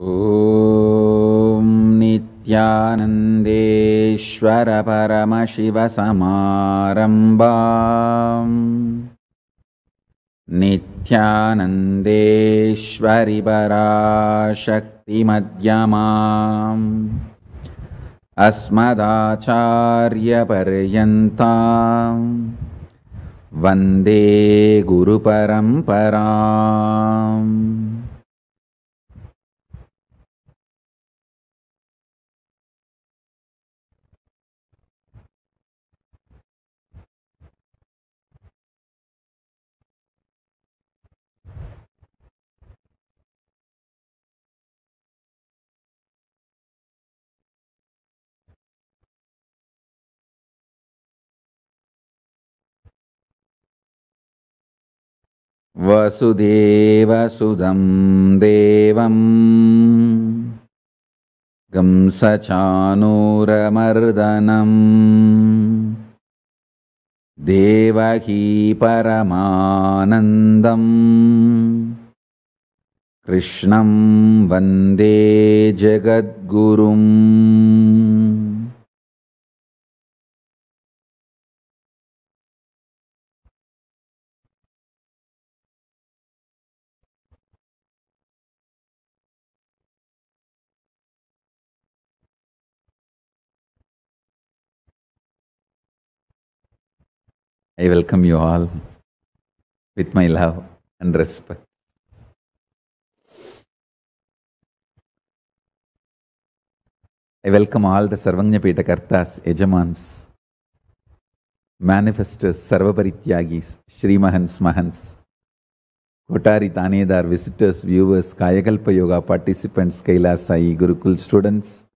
ॐ नित्यानन्देश्वर परमशिवसमारम्भाम् नित्यानन्देश्वरि पराशक्तिमध्यमाम् अस्मदाचार्यपर्यन्ताम् वन्दे गुरुपरम्पराम्। वसुदेवसुदं देवं कंसचाणूरमर्दनं देवकी परमानन्दं कृष्णं वन्दे जगद्गुरुम्। I welcome you all with my love and respect. I welcome all the Sarvajñapeta Kartas, Ejamans, Manifestors, Sarvaparityagis, Shrimahans, Mahans, Kotari Tanedar, visitors, viewers, Kayakalpa Yoga participants, Kailas Sai Gurukul students,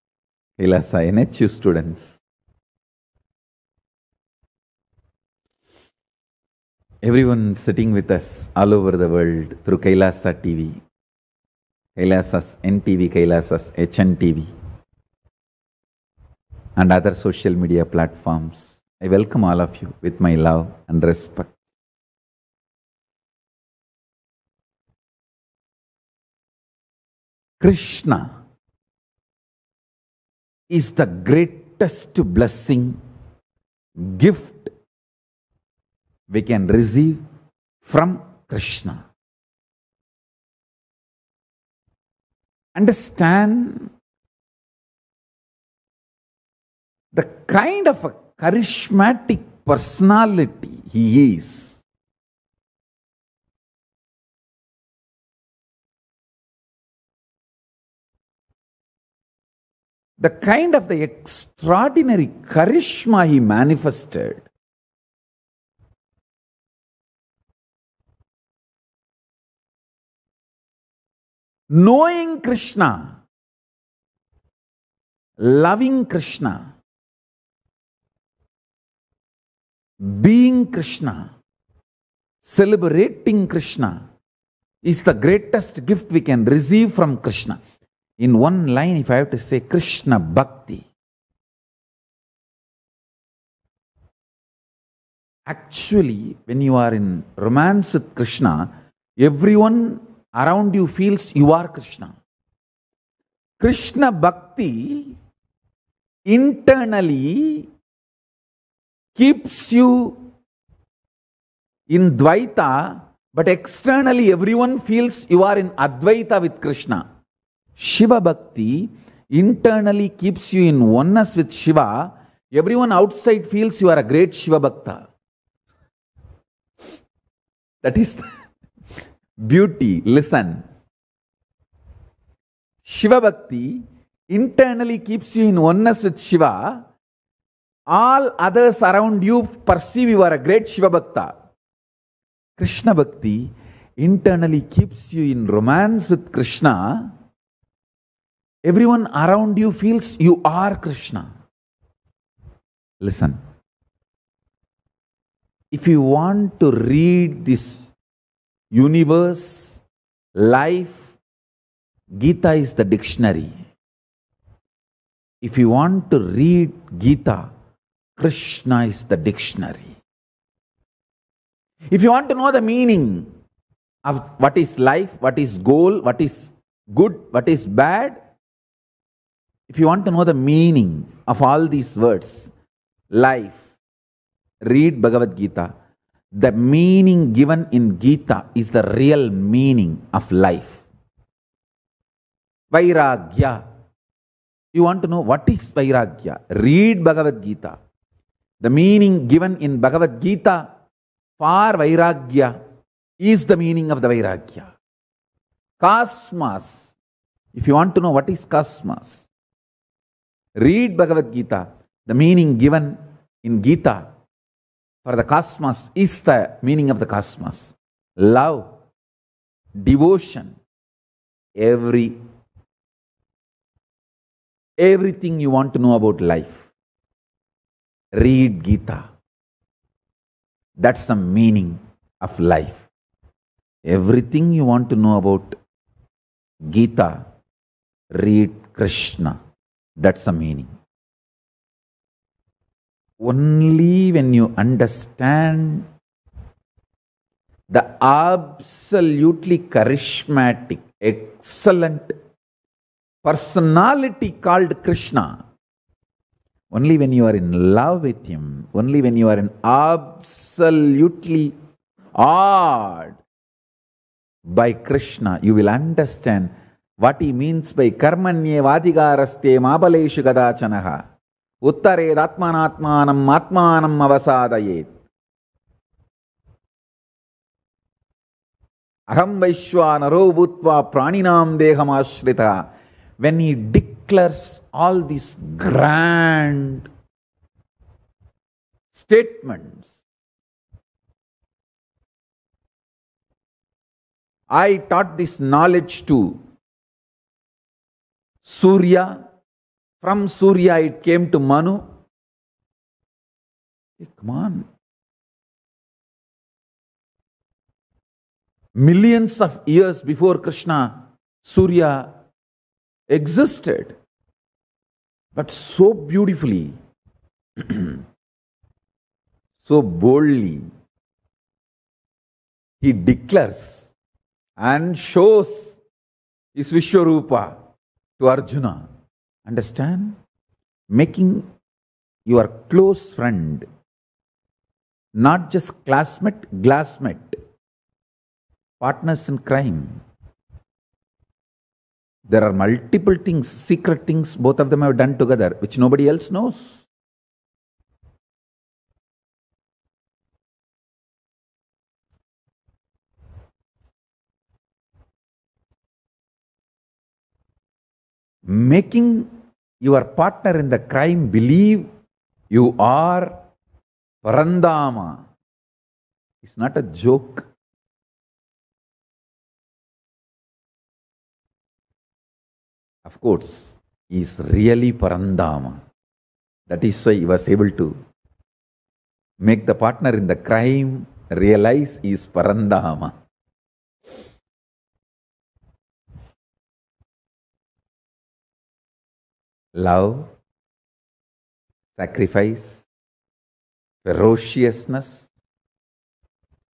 Kailas Sai NHU students. Everyone sitting with us all over the world through Kailasa TV, Kailasas NTV, Kailasas HNTV, and other social media platforms. I welcome all of you with my love and respect. Krishna is the greatest blessing, gift we can receive from Krishna. Understand the kind of a charismatic personality he is. The kind of the extraordinary charisma he manifested. Knowing Krishna, loving Krishna, being Krishna, celebrating Krishna is the greatest gift we can receive from Krishna. In one line, if I have to say, Krishna Bhakti. Actually, when you are in romance with Krishna, everyone around you feels you are Krishna. Krishna Bhakti internally keeps you in Dvaita, but externally everyone feels you are in Advaita with Krishna. Shiva Bhakti internally keeps you in oneness with Shiva. Everyone outside feels you are a great Shiva Bhakta. That is beauty. Listen. Shiva Bhakti internally keeps you in oneness with Shiva. All others around you perceive you are a great Shiva Bhakta. Krishna Bhakti internally keeps you in romance with Krishna. Everyone around you feels you are Krishna. Listen. If you want to read this universe, life, Gita is the dictionary. If you want to read Gita, Krishna is the dictionary. If you want to know the meaning of what is life, what is goal, what is good, what is bad. If you want to know the meaning of all these words, life, read Bhagavad Gita. The meaning given in Gita is the real meaning of life. Vairagya. You want to know what is Vairagya? Read Bhagavad Gita. The meaning given in Bhagavad Gita for Vairagya is the meaning of the Vairagya. Cosmos. If you want to know what is cosmos, read Bhagavad Gita. The meaning given in Gita for the cosmos is the meaning of the cosmos. Love, devotion, everything you want to know about life. Read Gita. That's the meaning of life. Everything you want to know about Gita, read Krishna. That's the meaning. Only when you understand the absolutely charismatic, excellent personality called Krishna, only when you are in love with Him, only when you are in absolutely awed by Krishna, you will understand what He means by karmanye vadigaraste mabaleshu gadachanaha uttared atmanatmanam atmanam avasadayet aham vaishwanaro bhutva praninam deham ashrita. When He declares all these grand statements, I taught this knowledge to Surya. From Surya it came to Manu. Hey, come on. Millions of years before Krishna, Surya existed. But so beautifully, so boldly, he declares and shows his Vishwarupa to Arjuna. Understand? Making your close friend, not just classmate, glassmate, partners in crime. There are multiple things, secret things both of them have done together, which nobody else knows. Making your partner in the crime believe you are Parandama. It's not a joke. Of course, he is really Parandama. That is why he was able to make the partner in the crime realize he is Parandama. Love, sacrifice, ferociousness,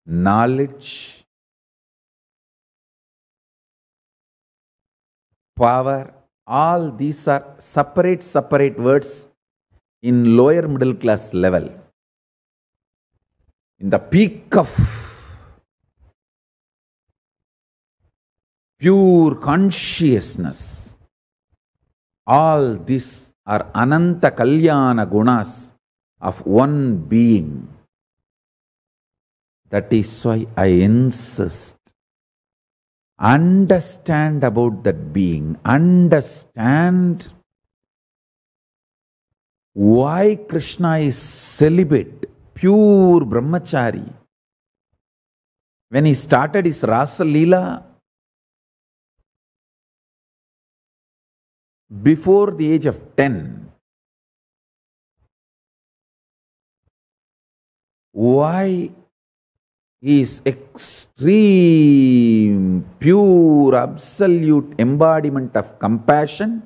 knowledge, power, all these are separate words in lower middle class level. In the peak of pure consciousness, all these are Ananta Kalyana Gunas of one being. That is why I insist. Understand about that being. Understand why Krishna is celibate, pure brahmachari. When he started his Rasa Leela, before the age of 10, why he is extreme, pure, absolute embodiment of compassion,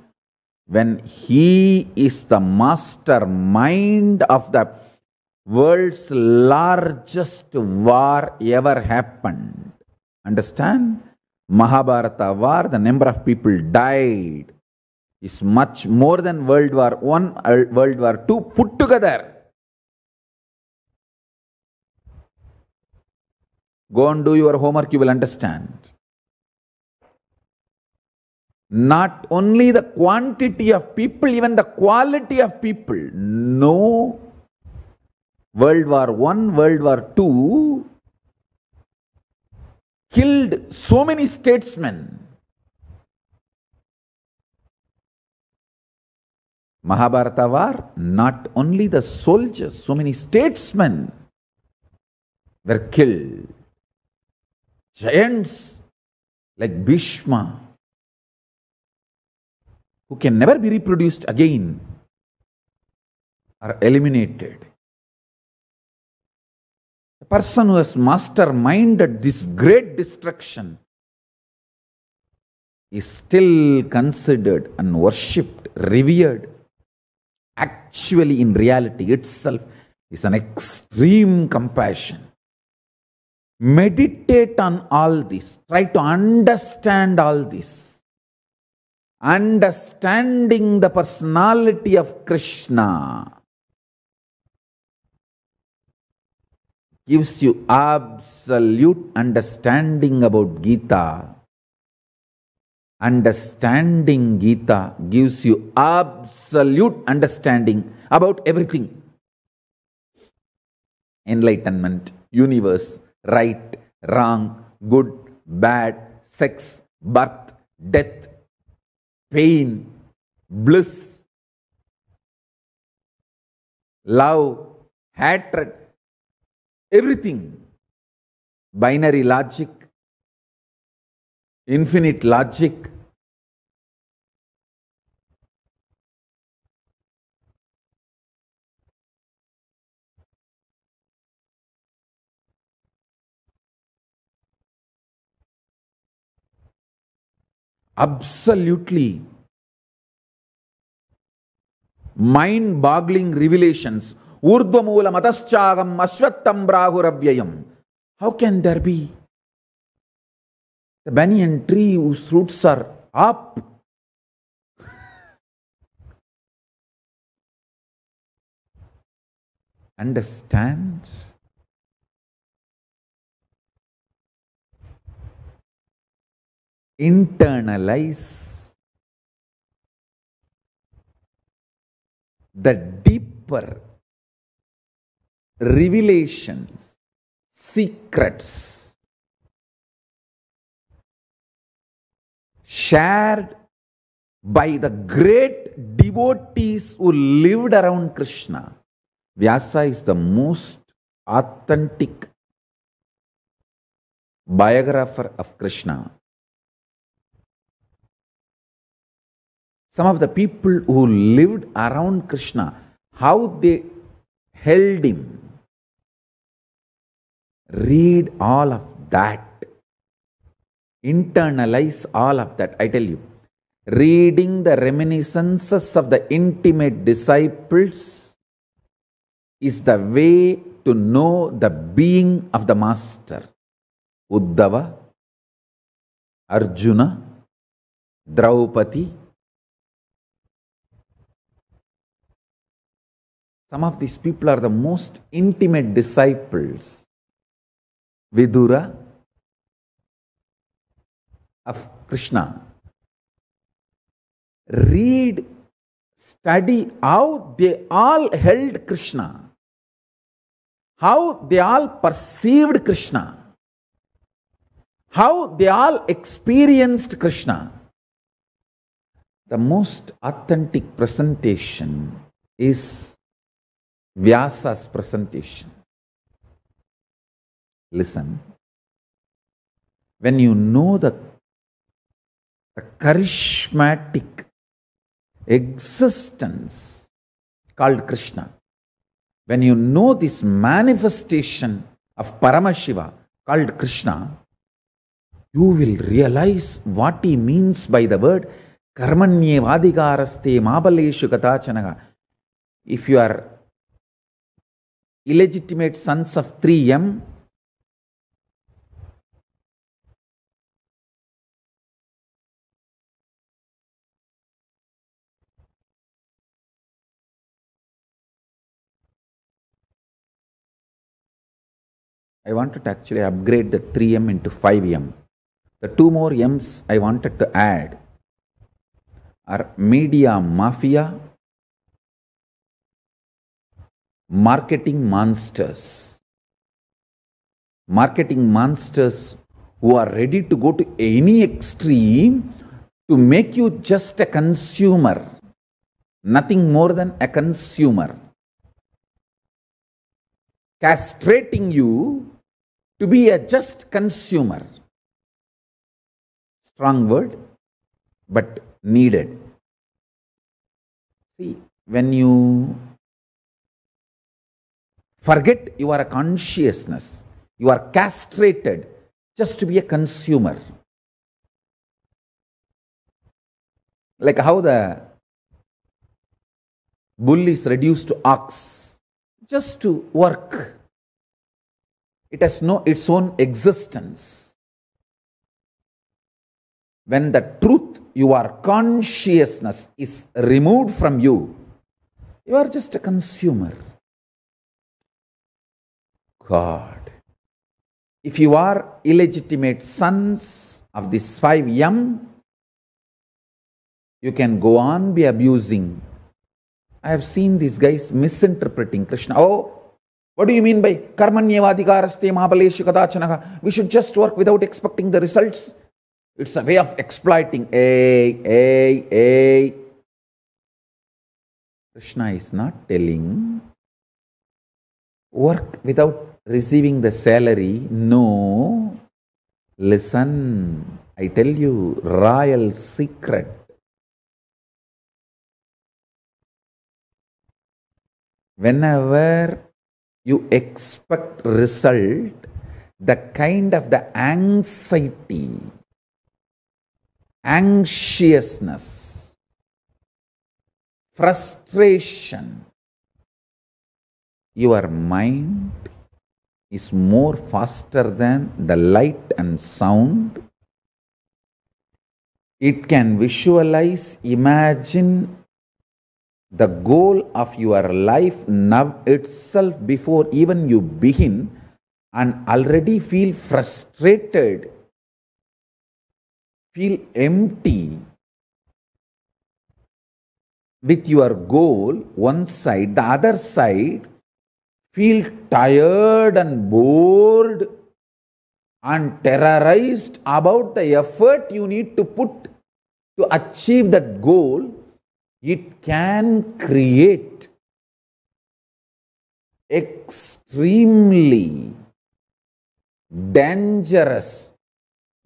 when he is the mastermind of the world's largest war ever happened. Understand? Mahabharata war, the number of people died is much more than World War I, World War II put together. Go and do your homework, you will understand. Not only the quantity of people, even the quality of people. No World War I, World War II killed so many statesmen. Mahabharata war, not only the soldiers, so many statesmen were killed. Giants like Bhishma, who can never be reproduced again, are eliminated. The person who has masterminded this great destruction is still considered and worshipped, revered. Actually, in reality itself, is an extreme compassion. Meditate on all this. Try to understand all this. Understanding the personality of Krishna gives you absolute understanding about Gita. Understanding Gita gives you absolute understanding about everything. Enlightenment, universe, right, wrong, good, bad, sex, birth, death, pain, bliss, love, hatred, everything. Binary logic, infinite logic. Absolutely mind-boggling revelations. Urdhvamoolam ataschagam ashvattam brahuravyayam. How can there be? The banyan tree whose roots are up. Understand? Internalize the deeper revelations, secrets shared by the great devotees who lived around Krishna. Vyasa is the most authentic biographer of Krishna. Some of the people who lived around Krishna, how they held him. Read all of that. Internalize all of that. I tell you, reading the reminiscences of the intimate disciples is the way to know the being of the master. Uddhava, Arjuna, Draupadi. Some of these people are the most intimate disciples. Vidura of Krishna. Read, study how they all held Krishna, how they all perceived Krishna, how they all experienced Krishna. The most authentic presentation is Vyasa's presentation. Listen, when you know the charismatic existence called Krishna, when you know this manifestation of Paramashiva called Krishna, you will realize what he means by the word Karmanye Vadigaraste Mabaleshu Katachanaga. If you are illegitimate sons of 3M, I wanted to actually upgrade the 3M into 5M. The two more M's I wanted to add are media mafia, marketing monsters. Marketing monsters who are ready to go to any extreme to make you just a consumer, nothing more than a consumer, castrating you to be a just consumer. Strong word, but needed. See, when you forget you are a consciousness, you are castrated just to be a consumer. Like how the bull is reduced to ox, just to work. It has no its own existence. When the truth, your consciousness is removed from you, you are just a consumer. God. If you are illegitimate sons of this 5M, you can go on be abusing. I have seen these guys misinterpreting Krishna. Oh, what do you mean by karmanyevadhikaraste mahaleshu kadachanaha? We should just work without expecting the results. It's a way of exploiting. Krishna is not telling work without receiving the salary. No. Listen, I tell you, royal secret. Whenever you expect result, the kind of the anxiety, anxiousness, frustration, your mind is more faster than the light and sound. It can visualize, imagine the goal of your life now itself before even you begin, and already feel frustrated, feel empty with your goal, one side. The other side, feel tired and bored and terrorized about the effort you need to put to achieve that goal. It can create extremely dangerous,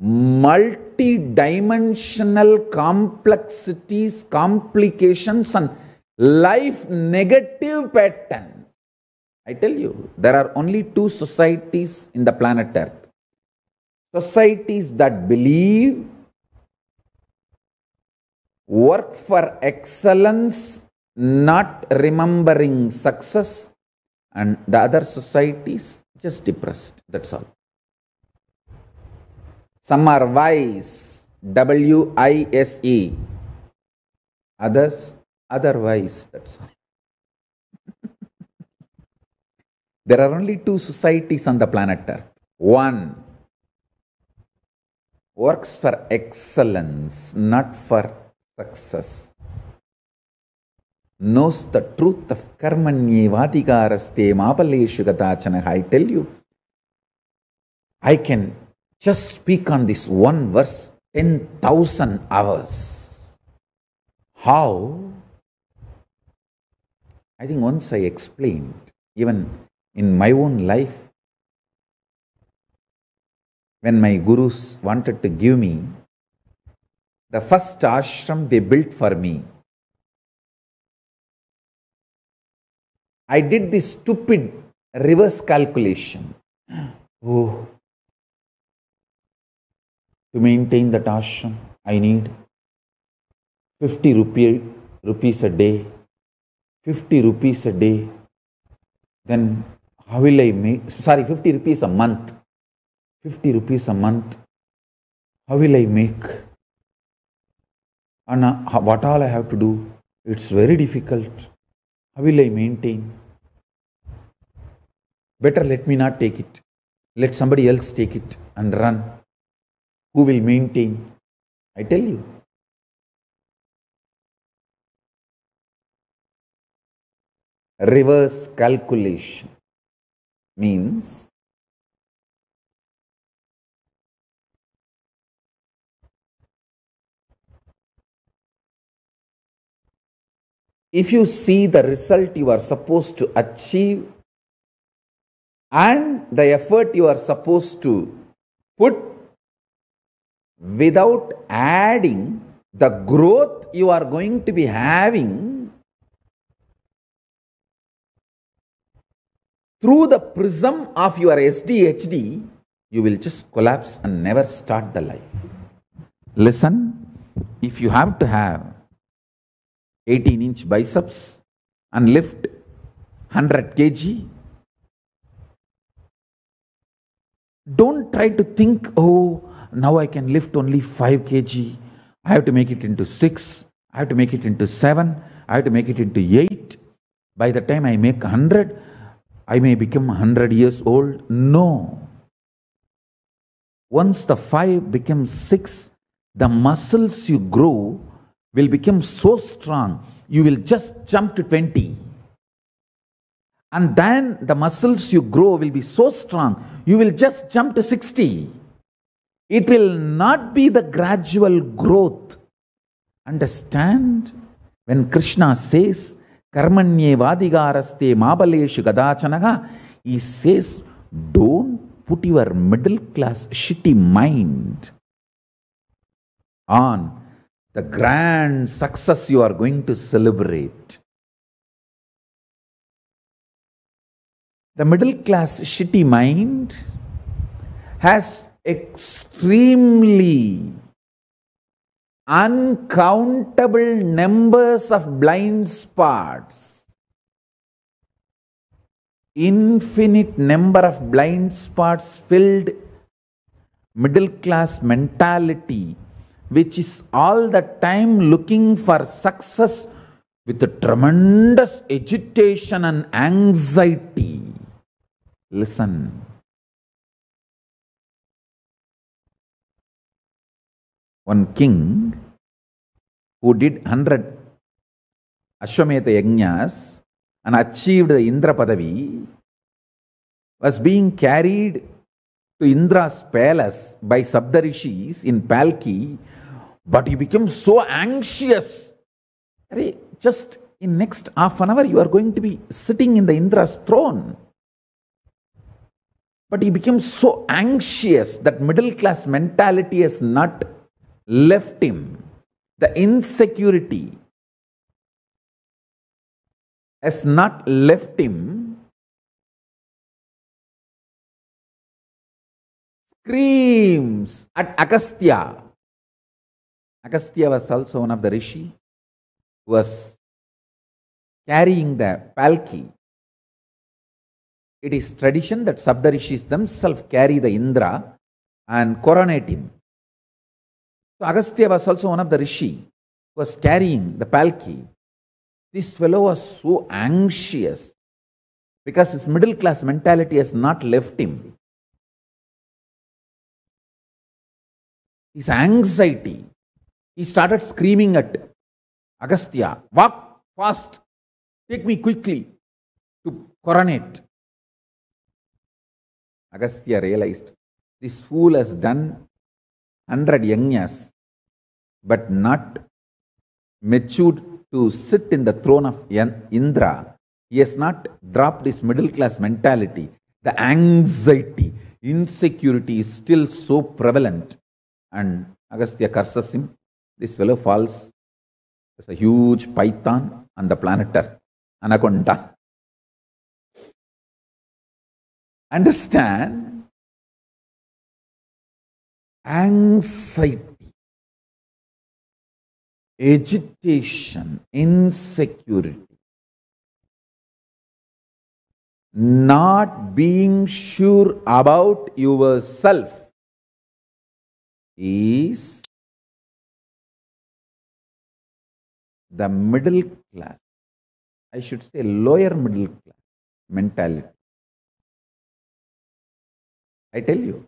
multi-dimensional complexities, complications, and life negative patterns. I tell you, there are only two societies in the planet Earth. Societies that believe work for excellence, not remembering success, and the other societies just depressed. That's all. Some are wise, W-I-S-E. Others, otherwise. That's all. There are only two societies on the planet Earth. One works for excellence, not for success. Knows the truth of karmanyevadhikaraste mahaleshu kadachanaha. I tell you, I can just speak on this one verse 10,000 hours. How? I think once I explained, even in my own life, when my gurus wanted to give me the first ashram they built for me, I did this stupid reverse calculation. Oh, to maintain that ashram, I need 50 rupees a day. 50 rupees a day. Then how will I make, 50 rupees a month. 50 rupees a month. How will I make? And what all I have to do? It's very difficult. How will I maintain? Better let me not take it. Let somebody else take it and run. Who will maintain? I tell you. Reverse calculation means if you see the result you are supposed to achieve and the effort you are supposed to put without adding the growth you are going to be having through the prism of your SDHD, you will just collapse and never start the life. Listen, if you have to have 18-inch biceps and lift 100 kg, don't try to think, oh, now I can lift only 5 kg. I have to make it into 6. I have to make it into 7. I have to make it into 8. By the time I make 100, I may become 100 years old. No. Once the 5 becomes 6, the muscles you grow will become so strong, you will just jump to 20. And then the muscles you grow will be so strong, you will just jump to 60. It will not be the gradual growth. Understand? When Krishna says, Karmanye vadigaraste mabaleshu gadachanaha, he says, don't put your middle class shitty mind on the grand success you are going to celebrate. The middle class shitty mind has extremely uncountable numbers of blind spots, infinite number of blind spots filled middle class mentality, which is all the time looking for success with a tremendous agitation and anxiety. Listen. One king who did 100 Ashwamedha Yajnas and achieved the Indra Padavi was being carried to Indra's palace by Sapdarishis in Palki, but he became so anxious. Just in next half an hour you are going to be sitting in the Indra's throne. But he became so anxious that middle class mentality has not left him. The insecurity has not left him. Screams at Agastya. Agastya was also one of the rishi who was carrying the palki. It is tradition that Sapdarishis themselves carry the Indra and coronate him. So Agastya was also one of the rishi who was carrying the palki. This fellow was so anxious because his middle class mentality has not left him. His anxiety, he started screaming at Agastya, walk fast, take me quickly to coronate. Agastya realized, this fool has done 100 yajnas, but not matured to sit in the throne of Indra. He has not dropped his middle class mentality. The anxiety, insecurity is still so prevalent. And Agastya curses him. This fellow falls as a huge python on the planet Earth, anaconda. Understand? Anxiety, agitation, insecurity, not being sure about yourself is the middle class, I should say lower middle class mentality. I tell you.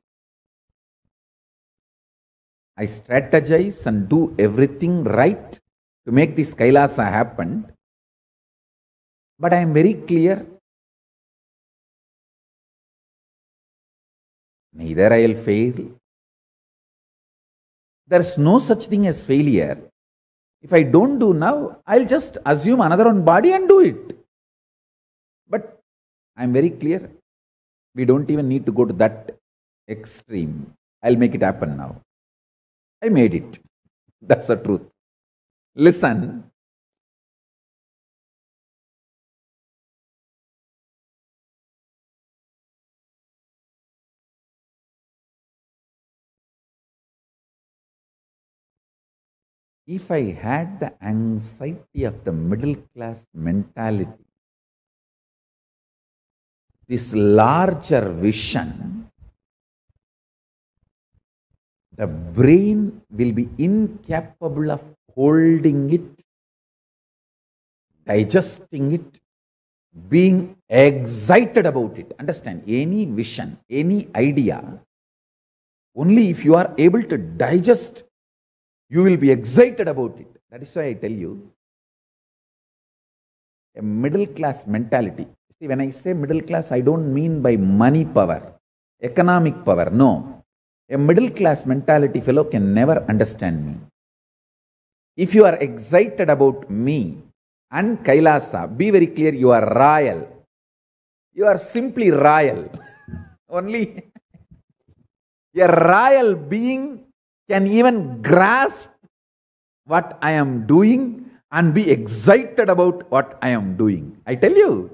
I strategize and do everything right to make this Kailasa happen. But I am very clear. Neither I will fail. There is no such thing as failure. If I don't do now, I'll just assume another one body and do it. But I'm very clear. We don't even need to go to that extreme. I'll make it happen now. I made it. That's the truth. Listen. If I had the anxiety of the middle class mentality, this larger vision, the brain will be incapable of holding it, digesting it, being excited about it. Understand, any vision, any idea, only if you are able to digest, you will be excited about it. That is why I tell you, a middle class mentality. See, when I say middle class, I don't mean by money power, economic power. No. A middle class mentality fellow can never understand me. If you are excited about me and Kailasa, be very clear, you are royal. You are simply royal. Only a royal being can even grasp what I am doing and be excited about what I am doing. I tell you.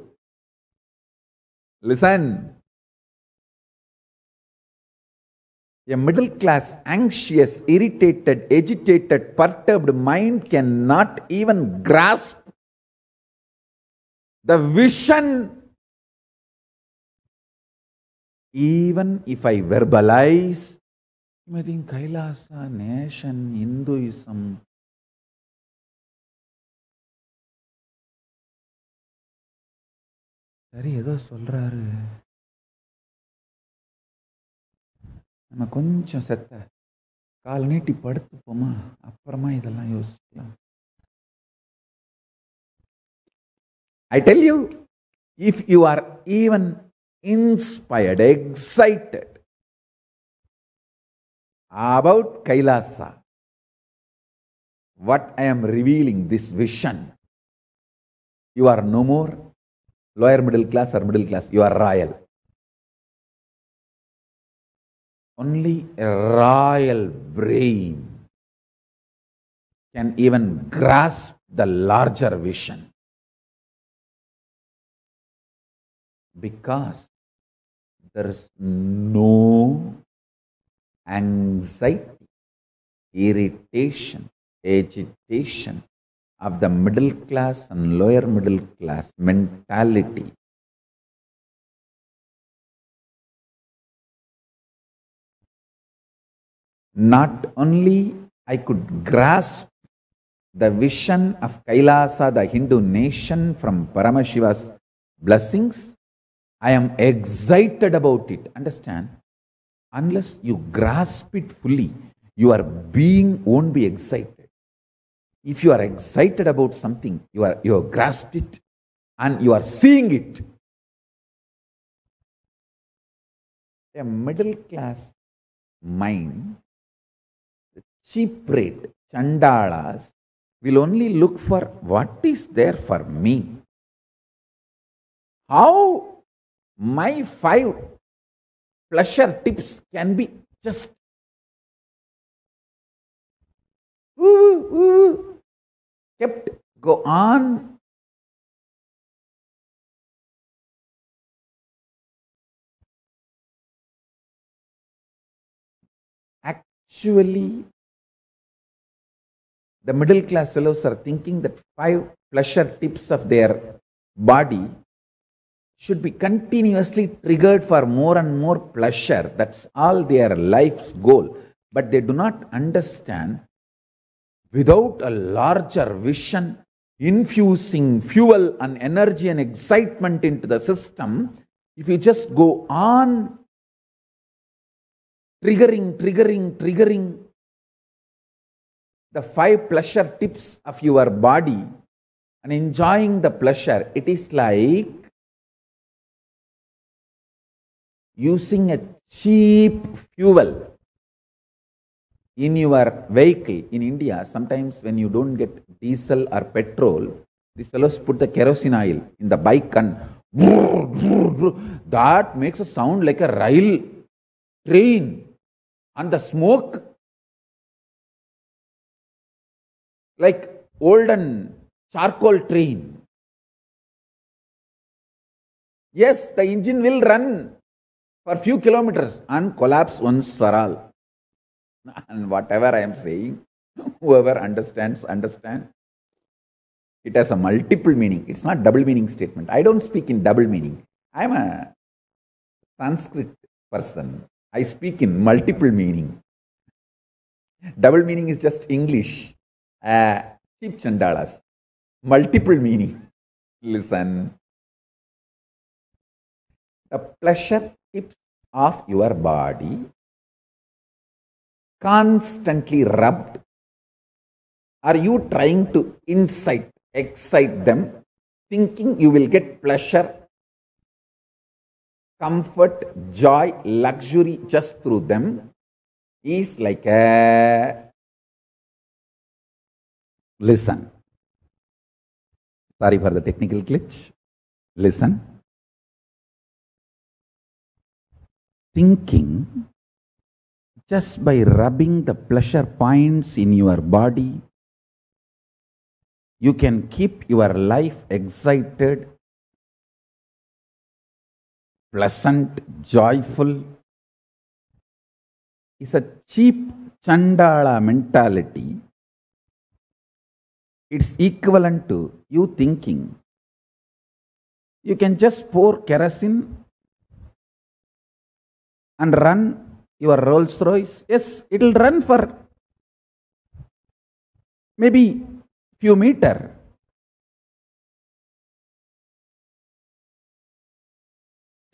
Listen. A middle class, anxious, irritated, agitated, perturbed mind cannot even grasp the vision. Even if I verbalize, I think Kailasa, nation, Hinduism. சரி ஏதோ சொல்றாரு, நம்ம கொஞ்சம் செத்த கால் நீட்டி படுத்துப்போமா, அப்புறமா இதெல்லாம் யோசிக்கலாம். I tell you, if you are even inspired, excited about Kailasa, what I am revealing, this vision, you are no more lower middle class or middle class, you are royal. Only a royal brain can even grasp the larger vision. Because there is no anxiety, irritation, agitation of the middle class and lower middle class mentality. Not only I could grasp the vision of Kailasa, the Hindu nation, from Paramashiva's blessings, I am excited about it. Understand? Unless you grasp it fully, your being won't be excited. If you are excited about something, you have grasped it and you are seeing it. A middle class mind, the cheap rate, chandalas, will only look for what is there for me. How my 5 pleasure tips can be just kept go on. Actually, the middle class fellows are thinking that 5 pleasure tips of their body should be continuously triggered for more and more pleasure. That's all their life's goal. But they do not understand, without a larger vision, infusing fuel and energy and excitement into the system, if you just go on triggering the 5 pleasure tips of your body and enjoying the pleasure. It is like using a cheap fuel in your vehicle. In India, sometimes when you don't get diesel or petrol, these fellows put the kerosene oil in the bike and that makes a sound like a rail train, and the smoke like olden charcoal train. Yes, the engine will run for few kilometers and collapse once for all. And whatever I am saying, whoever understands, understand. It has a multiple meaning. It's not double meaning statement. I don't speak in double meaning. I am a Sanskrit person. I speak in multiple meaning. Double meaning is just English. Cheap chandalas. Multiple meaning. Listen. The pleasure tips of your body constantly rubbed. Are you trying to excite them, thinking you will get pleasure, comfort, joy, luxury just through them? Is like a... Listen. Sorry for the technical glitch. Listen. Thinking just by rubbing the pleasure points in your body, you can keep your life excited, pleasant, joyful. It's a cheap Chandala mentality. It's equivalent to you thinking you can just pour kerosene and run your Rolls Royce. Yes, it will run for maybe few meters.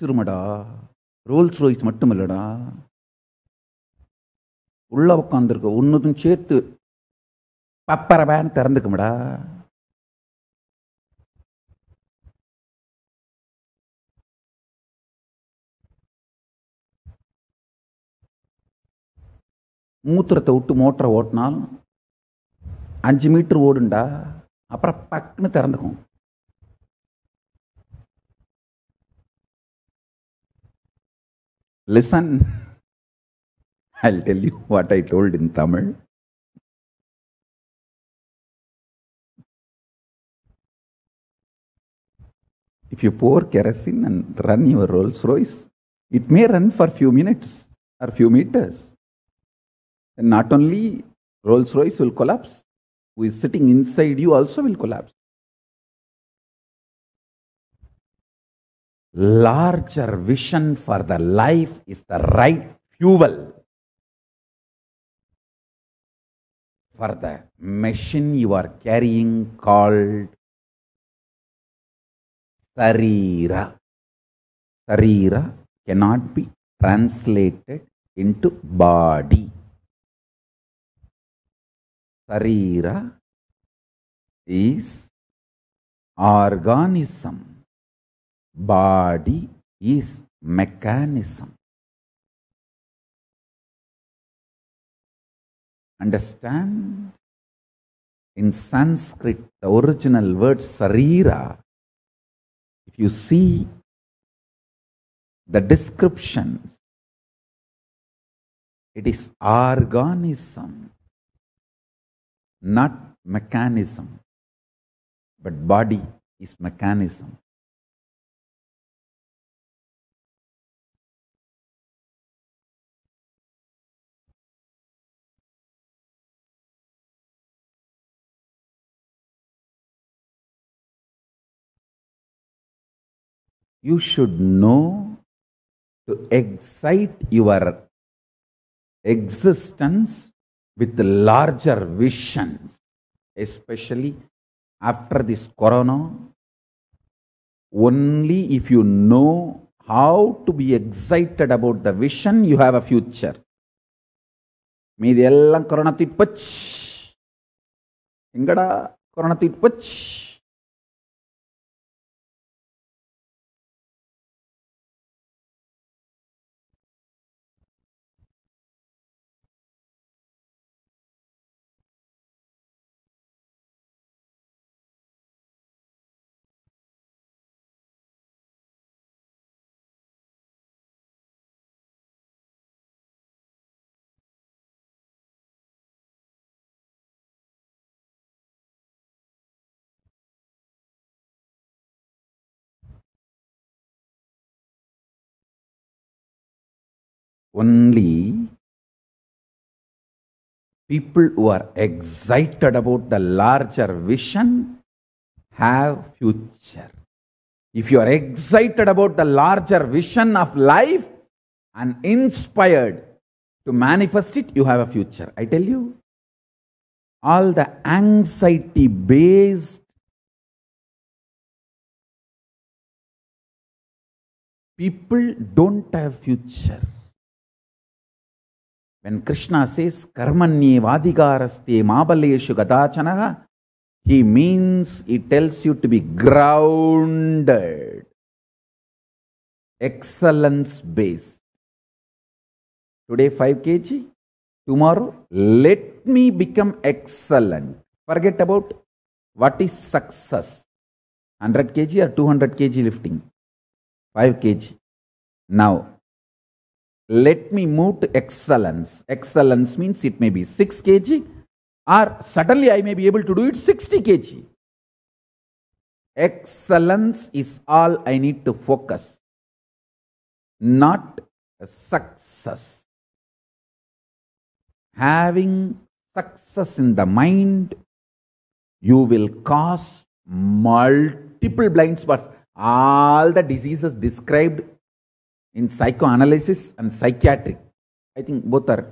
திருமடா Rolls Royce மட்டும் இல்லடா, உள்ள உட்காந்துருக்க ஒன்னுதும் சேர்த்து பப்பரவேன்னு திறந்துக்குமடா. மூத்திரத்தை விட்டு மோட்டரை ஓட்டினாலும் 5 metre ஓடுண்டா, அப்புறம் பக்குன்னு திறந்துக்கும். Listen, I'll tell you what I told in Tamil. If you pour kerosene and run your Rolls Royce, it may run for few minutes or few meters. And not only Rolls Royce will collapse, who is sitting inside you also will collapse. Larger vision for the life is the right fuel for the machine you are carrying called Sarira. Sarira cannot be translated into body. Sarira is organism. Body is mechanism. Understand? In Sanskrit, the original word sarira, if you see the descriptions, it is organism, not mechanism. But body is mechanism. You should know to excite your existence with larger visions, especially after this corona. Only if you know how to be excited about the vision, you have a future. మీది ఎల్లం కరోనా తిప్పచ్ ఎంగడా కరోనా తిప్పచ్. Only people who are excited about the larger vision have future. If you are excited about the larger vision of life and inspired to manifest it, you have a future. I tell you, all the anxiety based people don't have future. When Krishna says karmanye vadigaraste mabaleshu gadachanaha, he means, he tells you to be grounded, excellence based. Today 5 kg, tomorrow let me become excellent. Forget about what is success. 100 kg or 200 kg lifting. 5 kg. Now, let me move to excellence. Excellence means it may be 6 kg or suddenly I may be able to do it 60 kg. Excellence is all I need to focus, not success. Having success in the mind, you will cause multiple blind spots. All the diseases described in psychoanalysis and psychiatric, I think both are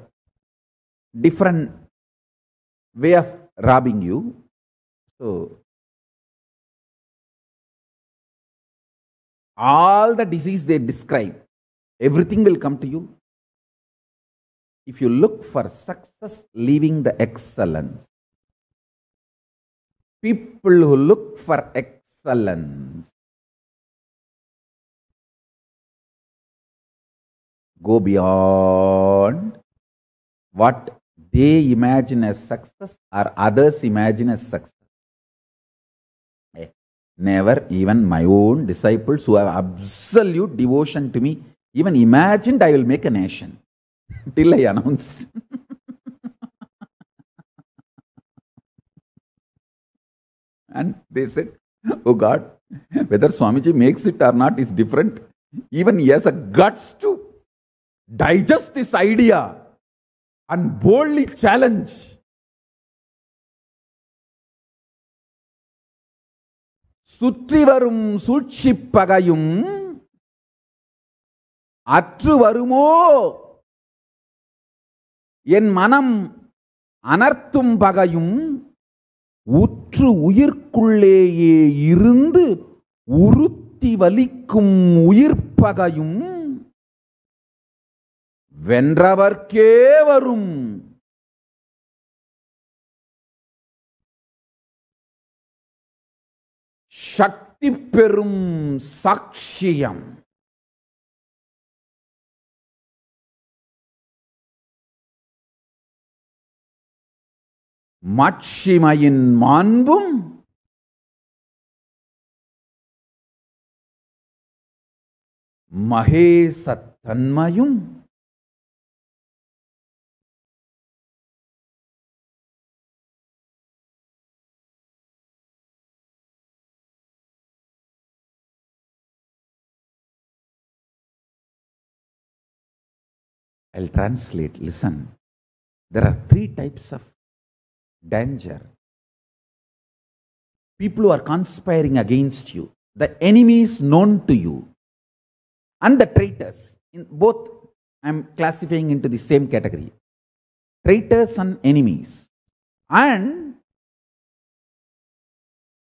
different way of robbing you. So, all the disease they describe, everything will come to you if you look for success leaving the excellence. People who look for excellence go beyond what they imagine as success or others imagine as success. Never even my own disciples who have absolute devotion to me even imagined I will make a nation till I announced. And they said, oh God, whether Swamiji makes it or not is different. Even he has a guts to digest this idea and boldly challenge. சுற்றிவரும் சூழ்ச்சிப் பகையும் அற்று வருமோ என் மனம் அனர்த்தும் பகையும் உற்று உயிர்க்குள்ளேயே இருந்து உறுத்தி வலிக்கும் உயிர்ப்பகையும் வென்றவர்க்கே வரும். சக்தி பெறும் சாட்சியம். மாட்சிமையின் மாண்பும் மகேசத்தன்மையும் I'll translate. Listen. There are 3 types of danger. People who are conspiring against you, the enemies known to you, and the traitors. In both, I am classifying into the same category. Traitors and enemies. And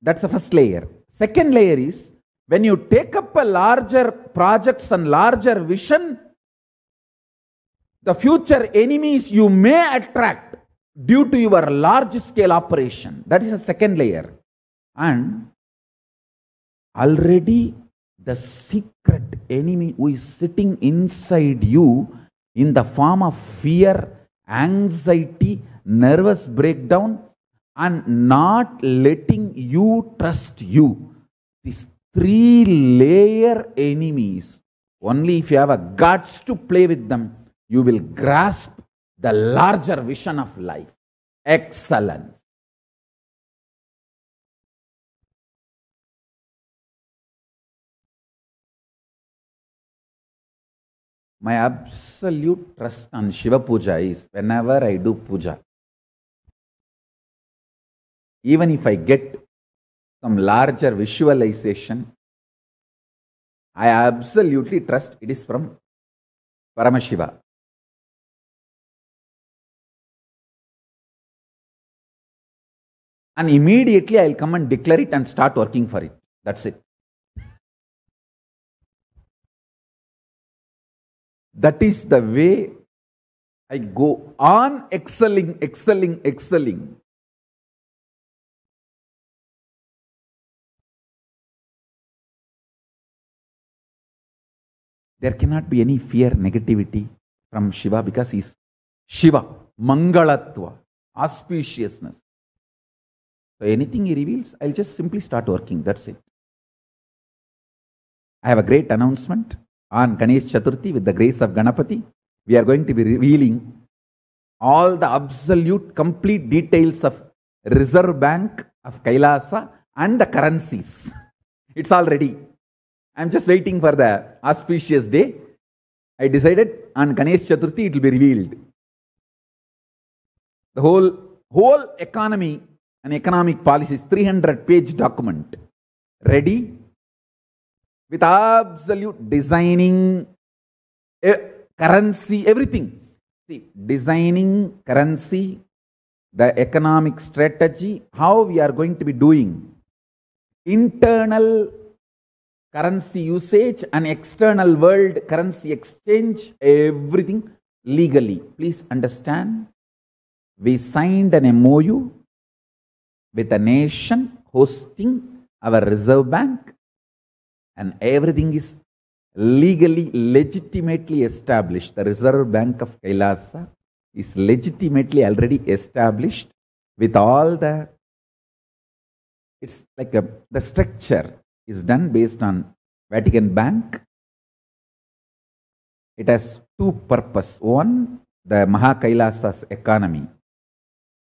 that's the first layer. Second layer is when you take up a larger projects and larger vision, the future enemies you may attract due to your large scale operation. That is a second layer. And already the secret enemy who is sitting inside you in the form of fear, anxiety, nervous breakdown, and not letting you trust you. These 3-layer enemies, only if you have a guts to play with them, you will grasp the larger vision of life. Excellence. My absolute trust on Shiva Puja is whenever I do puja, even if I get some larger visualization, I absolutely trust it is from Paramashiva. And immediately I'll come and declare it and start working for it. That's it. That is the way I go on excelling. There cannot be any fear, negativity from Shiva because he's Shiva, Mangalatva, auspiciousness. So anything he reveals, I'll just simply start working. That's it. I have a great announcement. On Ganesh Chaturthi, with the grace of Ganapati, we are going to be revealing all the absolute complete details of Reserve Bank of Kailasa and the currencies. It's all ready. I'm just waiting for the auspicious day. I decided on Ganesh Chaturthi it will be revealed. The whole economy and economic policies, 300-page document, ready with absolute designing, currency, everything. See, designing currency, the economic strategy, how we are going to be doing internal currency usage and external world currency exchange, everything legally. Please understand, we signed an MOU with a nation hosting our Reserve Bank, and everything is legally, legitimately established. The Reserve Bank of Kailasa is legitimately already established with all the, it's like the structure is done based on Vatican Bank. It has two purposes. One, the Maha Kailasa's economy,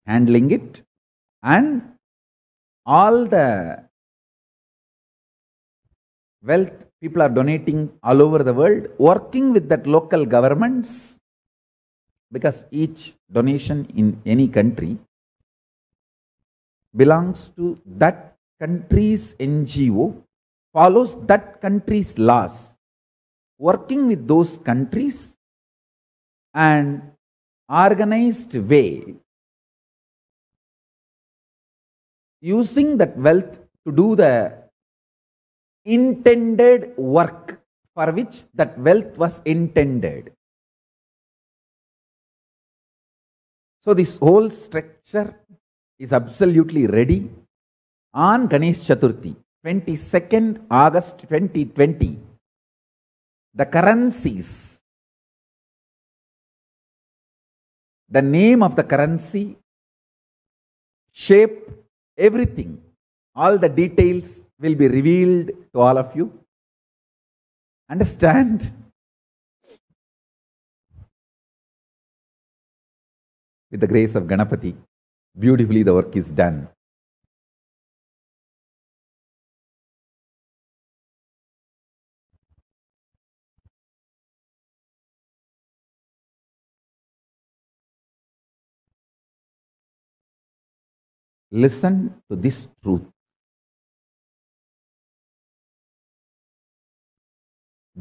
handling it, and all the wealth people are donating all over the world, working with that local governments, because each donation in any country belongs to that country's NGO, follows that country's laws, working with those countries and organized way, using that wealth to do the intended work for which that wealth was intended. So this whole structure is absolutely ready. On Ganesh Chaturthi, 22nd August 2020, the currencies, the name of the currency, shape, everything, all the details will be revealed to all of you. Understand? With the grace of Ganapati, beautifully the work is done. Listen to this truth.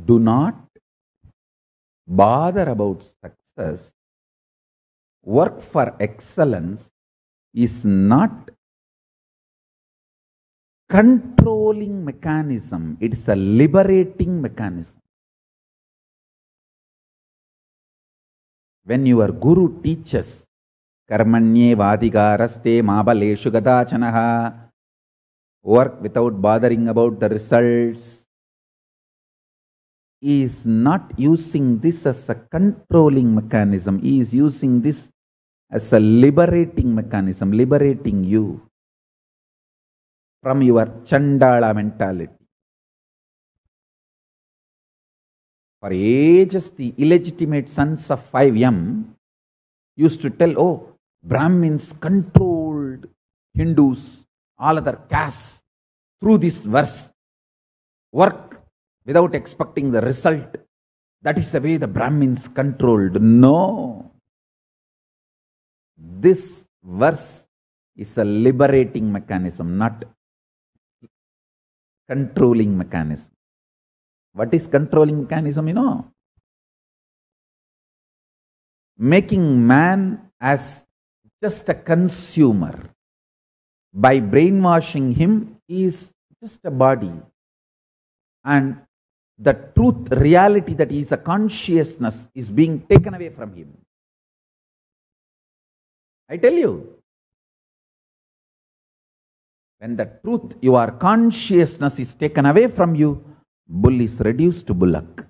Do not bother about success. Work for excellence is not controlling mechanism. It is a liberating mechanism. when your guru teaches, karmanye vadikaraste mabaleshu gadachanaha, work without bothering about the results, he is not using this as a controlling mechanism. He is using this as a liberating mechanism, liberating you from your Chandala mentality. For ages, the illegitimate sons of 5M used to tell, oh, Brahmins controlled Hindus, all other castes, through this verse. Work without expecting the result. That is the way the Brahmins controlled. No. This verse is a liberating mechanism, not controlling mechanism. What is controlling mechanism, you know? Making man as just a consumer. By brainwashing him, he is just a body. And the truth, reality that he is a consciousness is being taken away from him. I tell you, when the truth, your consciousness is taken away from you, bull is reduced to bullock.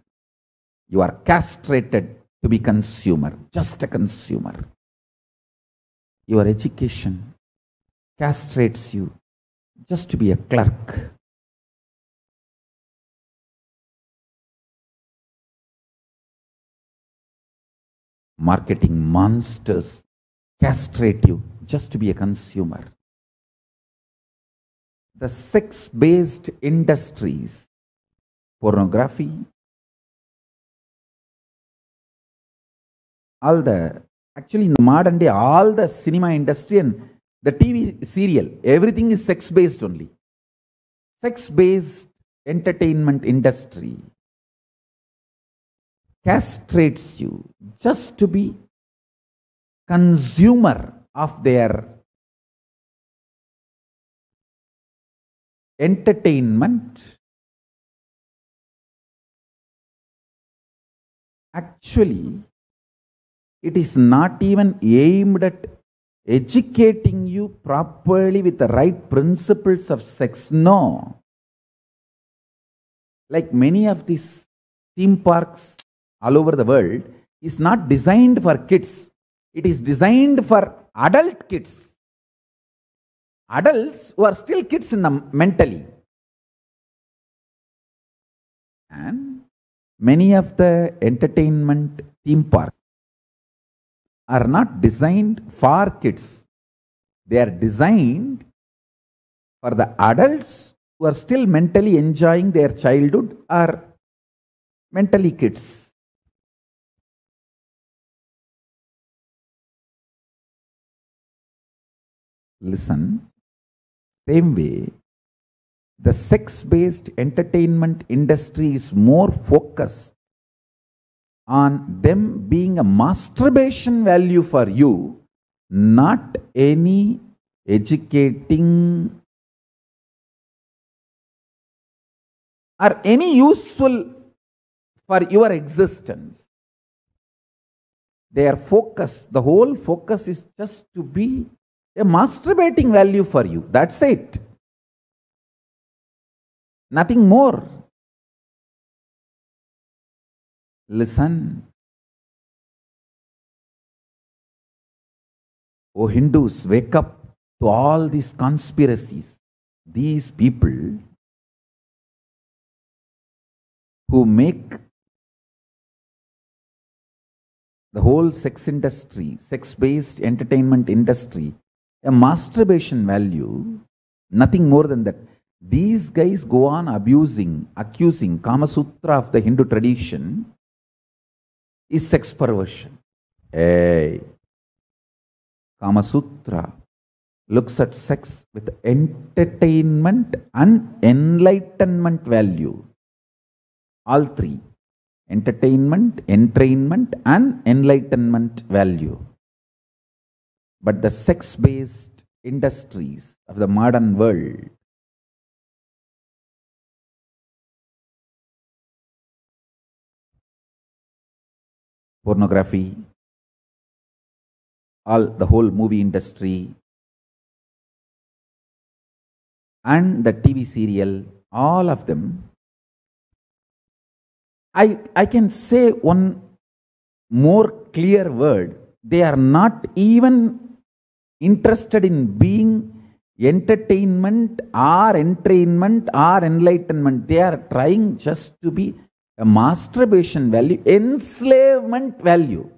You are castrated to be consumer, just a consumer. Your education castrates you just to be a clerk. Marketing monsters castrate you just to be a consumer. The sex-based industries, pornography, actually in the modern day, all the cinema industry and the TV serial, everything is sex-based only. Sex-based entertainment industry castrates you just to be consumer of their entertainment. Actually, it is not even aimed at educating you properly with the right principles of sex. No. Like many of these theme parks all over the world is not designed for kids. It is designed for adult kids. Adults who are still kids mentally. And many of the entertainment theme parks are not designed for kids. They are designed for the adults who are still mentally enjoying their childhood or mentally kids. Listen, same way, the sex-based entertainment industry is more focused on them being a masturbation value for you, not any educating or any useful for your existence. Their focus, the whole focus is just to be a masturbating value for you. That's it. Nothing more. Listen. Oh Hindus, wake up to all these conspiracies. These people who make the whole sex industry, sex-based entertainment industry, a masturbation value, nothing more than that. These guys go on accusing Kama Sutra of the Hindu tradition is sex perversion. Hey, Kama Sutra looks at sex with entertainment and enlightenment value. All three. Entertainment, entrainment, and enlightenment value. But the sex-based industries of the modern world pornography, the whole movie industry and the TV serial, all of them, I can say one more clear word. They are not even interested in being entertainment or entrainment or enlightenment. They are trying just to be a masturbation value, enslavement value.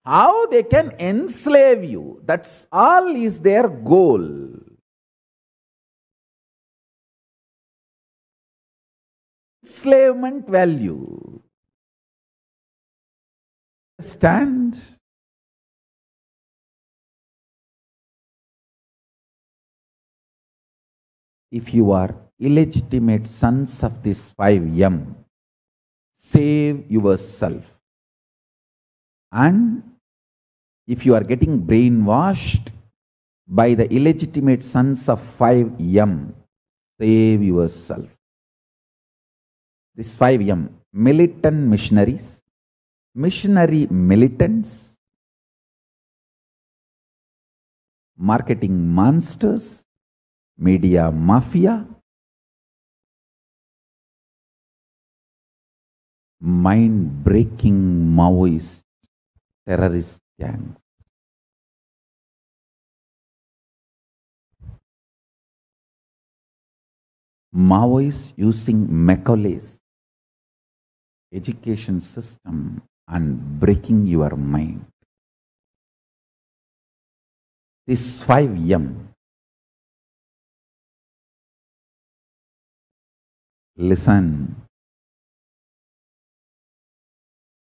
How they can enslave you, that's all is their goal. Enslavement value. Understand? If you are illegitimate sons of this 5M, save yourself. And if you are getting brainwashed by the illegitimate sons of 5M, save yourself. This 5M, militant missionaries, missionary militants, marketing monsters, media mafia, mind-breaking Maoist terrorist gangs. Maoists using Macaulay's education system and breaking your mind. This 5M, listen,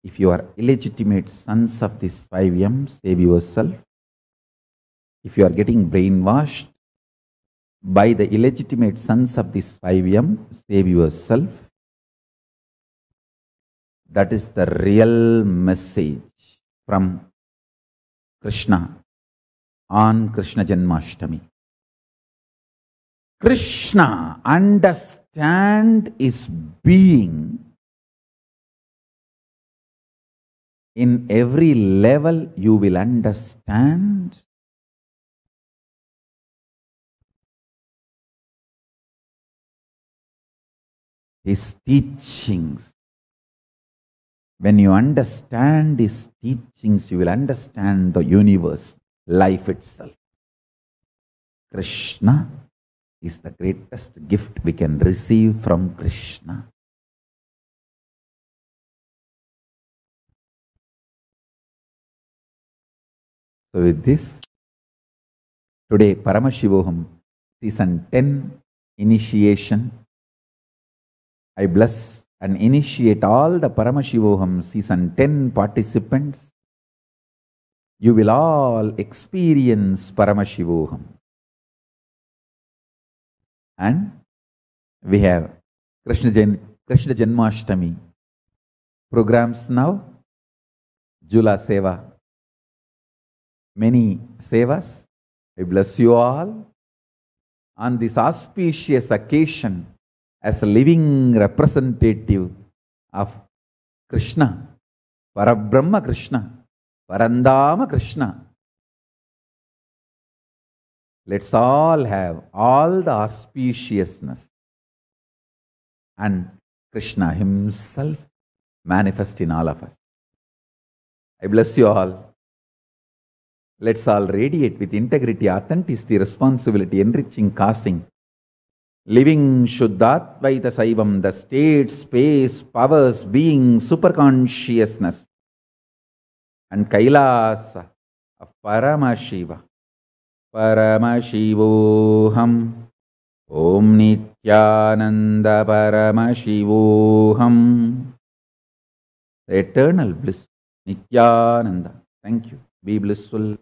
if you are illegitimate sons of this 5M, save yourself. If you are getting brainwashed by the illegitimate sons of this 5M, save yourself. That is the real message from Krishna on Krishna Janmashtami. Krishna, understand his being in every level. You will understand his teachings. When you understand his teachings, you will understand the universe, life itself. Krishna is the greatest gift we can receive from Krishna. So with this, today Paramashivoham Season 10 initiation. I bless and initiate all the Paramashivoham Season 10 participants. You will all experience Paramashivoham. And we have Krishna Janmashtami programs now, Jula Seva, many sevas. I bless you all on this auspicious occasion as a living representative of Krishna, Parabrahma Krishna, Parandama Krishna. Let's all have all the auspiciousness and Krishna himself manifest in all of us. I bless you all. Let's all radiate with integrity, authenticity, responsibility, enriching, causing, living Shuddhatvaita Saivam, the state, space, powers, being, superconsciousness, and Kailasa of Paramashiva. Paramashivoham Om Nityananda Paramashivoham. Eternal bliss, Nityananda. Thank you. Be blissful.